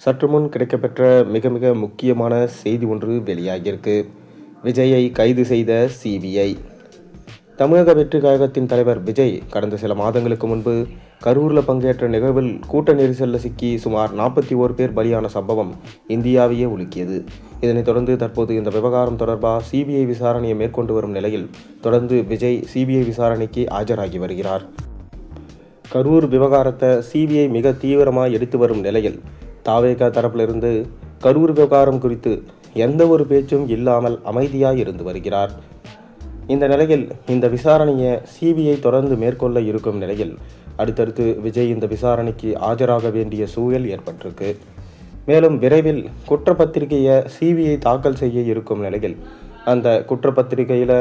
சற்று முன் கிடைக்கப்பெற்ற மிக மிக முக்கியமான செய்தி ஒன்று வெளியாகியிருக்கு. விஜயை கைது செய்த சிபிஐ. தமிழக வெற்றி கழகத்தின் தலைவர் விஜய் கடந்த சில மாதங்களுக்கு முன்பு கரூரில் பங்கேற்ற நிகழ்வில் கூட்ட நெரிசலில் சிக்கி சுமார் 41 பேர் பலியான சம்பவம் இந்தியாவையே உலுக்கியது. இதனைத் தொடர்ந்து தற்போது இந்த விவகாரம் தொடர்பாக சிபிஐ விசாரணையை மேற்கொண்டு வரும் நிலையில் தொடர்ந்து விஜய் சிபிஐ விசாரணைக்கு ஆஜராகி வருகிறார். கரூர் விவகாரத்தை சிபிஐ மிக தீவிரமாக எடுத்து வரும் நிலையில் தாவேகா தரப்பிலிருந்து கரூர் விவகாரம் குறித்து எந்த ஒரு பேச்சும் இல்லாமல் அமைதியாக இருந்து வருகிறார். இந்த நிலையில் இந்த விசாரணையை சிபிஐ தொடர்ந்து மேற்கொள்ள இருக்கும் நிலையில் அடுத்தடுத்து விஜய் இந்த விசாரணைக்கு ஆஜராக வேண்டிய சூழல் ஏற்பட்டிருக்கு. மேலும் விரைவில் குற்றப்பத்திரிகையை சிபிஐ தாக்கல் செய்ய இருக்கும் நிலையில் அந்த குற்றப்பத்திரிகையில்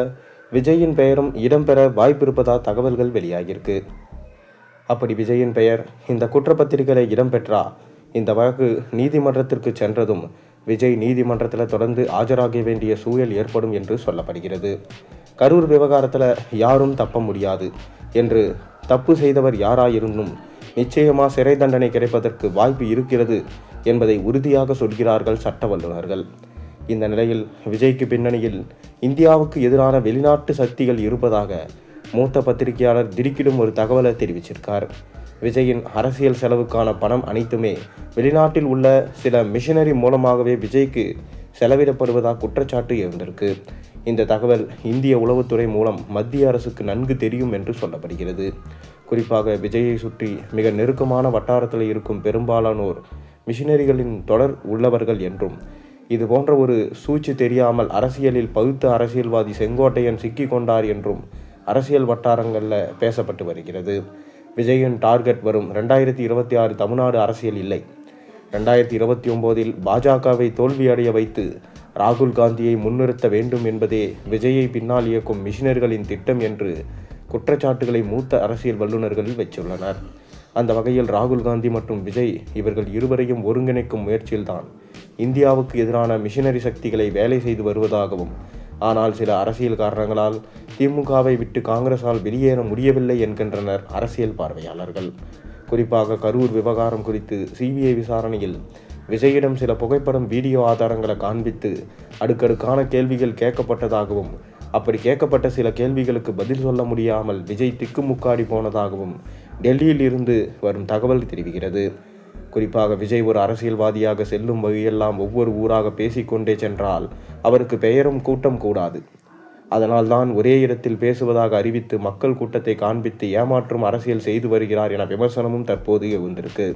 விஜயின் பெயரும் இடம்பெற வாய்ப்பிருப்பதாக தகவல்கள் வெளியாகியிருக்கு. அப்படி விஜயின் பெயர் இந்த குற்றப்பத்திரிகையில் இடம்பெற்றா இந்த வழக்கு நீதிமன்றத்திற்கு சென்றதும் விஜய் நீதிமன்றத்தில் தொடர்ந்து ஆஜராக வேண்டிய சூழல் ஏற்படும் என்று சொல்லப்படுகிறது. கரூர் விவகாரத்தில் யாரும் தப்ப முடியாது என்று தப்பு செய்தவர் யாராயிருந்தும் நிச்சயமாக சிறை தண்டனை கிடைப்பதற்கு வாய்ப்பு இருக்கிறது என்பதை உறுதியாக சொல்கிறார்கள் சட்ட வல்லுநர்கள். இந்த நிலையில் விஜய்க்கு பின்னணியில் இந்தியாவுக்கு எதிரான வெளிநாட்டு சக்திகள் இருப்பதாக மூத்த பத்திரிகையாளர் திடுக்கிடும் ஒரு தகவலை தெரிவிச்சிருக்கார். விஜயின் அரசியல் செலவுக்கான பணம் அனைத்துமே வெளிநாட்டில் உள்ள சில மிஷனரி மூலமாகவே விஜய்க்கு செலவிடப்படுவதாக குற்றச்சாட்டு எழுந்திருக்கு. இந்த தகவல் இந்திய உளவுத்துறை மூலம் மத்திய அரசுக்கு நன்கு தெரியும் என்று சொல்லப்படுகிறது. குறிப்பாக விஜயை சுற்றி மிக நெருக்கமான வட்டாரத்தில் இருக்கும் பெரும்பாலானோர் மிஷனரிகளின் தொடர் உள்ளவர்கள் என்றும் இது போன்ற ஒரு சூழ்ச்சி தெரியாமல் அரசியலில் பகுத்த அரசியல்வாதி செங்கோட்டையன் சிக்கி கொண்டார் என்றும் அரசியல் வட்டாரங்களில் பேசப்பட்டு வருகிறது. விஜயின் டார்கெட் வரும் 2026 தமிழ்நாடு அரசியல் இல்லை. 2029 பாஜகவை தோல்வியடைய வைத்து ராகுல் காந்தியை முன்னிறுத்த வேண்டும் என்பதே விஜயை பின்னால் இயக்கும் மிஷனரிகளின் திட்டம் என்று குற்றச்சாட்டுகளை மூத்த அரசியல் வல்லுநர்கள் வச்சுள்ளனர். அந்த வகையில் ராகுல் காந்தி மற்றும் விஜய் இவர்கள் இருவரையும் ஒருங்கிணைக்கும் முயற்சியில்தான் இந்தியாவுக்கு எதிரான மிஷனரி சக்திகளை வேலை செய்து வருவதாகவும், ஆனால் சில அரசியல் காரணங்களால் திமுகவை விட்டு காங்கிரஸால் வெளியேற முடியவில்லை என்கின்றனர் அரசியல் பார்வையாளர்கள். குறிப்பாக கரூர் விவகாரம் குறித்து சிபிஐ விசாரணையில் விஜயிடம் சில புகைப்படம் வீடியோ ஆதாரங்களை காண்பித்து அடுக்கடுக்கான கேள்விகள் கேட்கப்பட்டதாகவும், அப்படி கேட்கப்பட்ட சில கேள்விகளுக்கு பதில் சொல்ல முடியாமல் விஜய் திக்குமுக்காடி போனதாகவும் டெல்லியில் இருந்து வரும் தகவல் தெரிவிக்கிறது. குறிப்பாக விஜய் ஒரு அரசியல்வாதியாக செல்லும் வகையெல்லாம் ஒவ்வொரு ஊராக பேசிக்கொண்டே சென்றால் அவருக்கு பெயரும் கூட்டம் கூடாது. அதனால்தான் ஒரே இடத்தில் பேசுவதாக அறிவித்து மக்கள் கூட்டத்தை காண்பித்து ஏமாற்றும் அரசியல் செய்து வருகிறார் என விமர்சனமும் தற்போது எழுந்திருக்கு.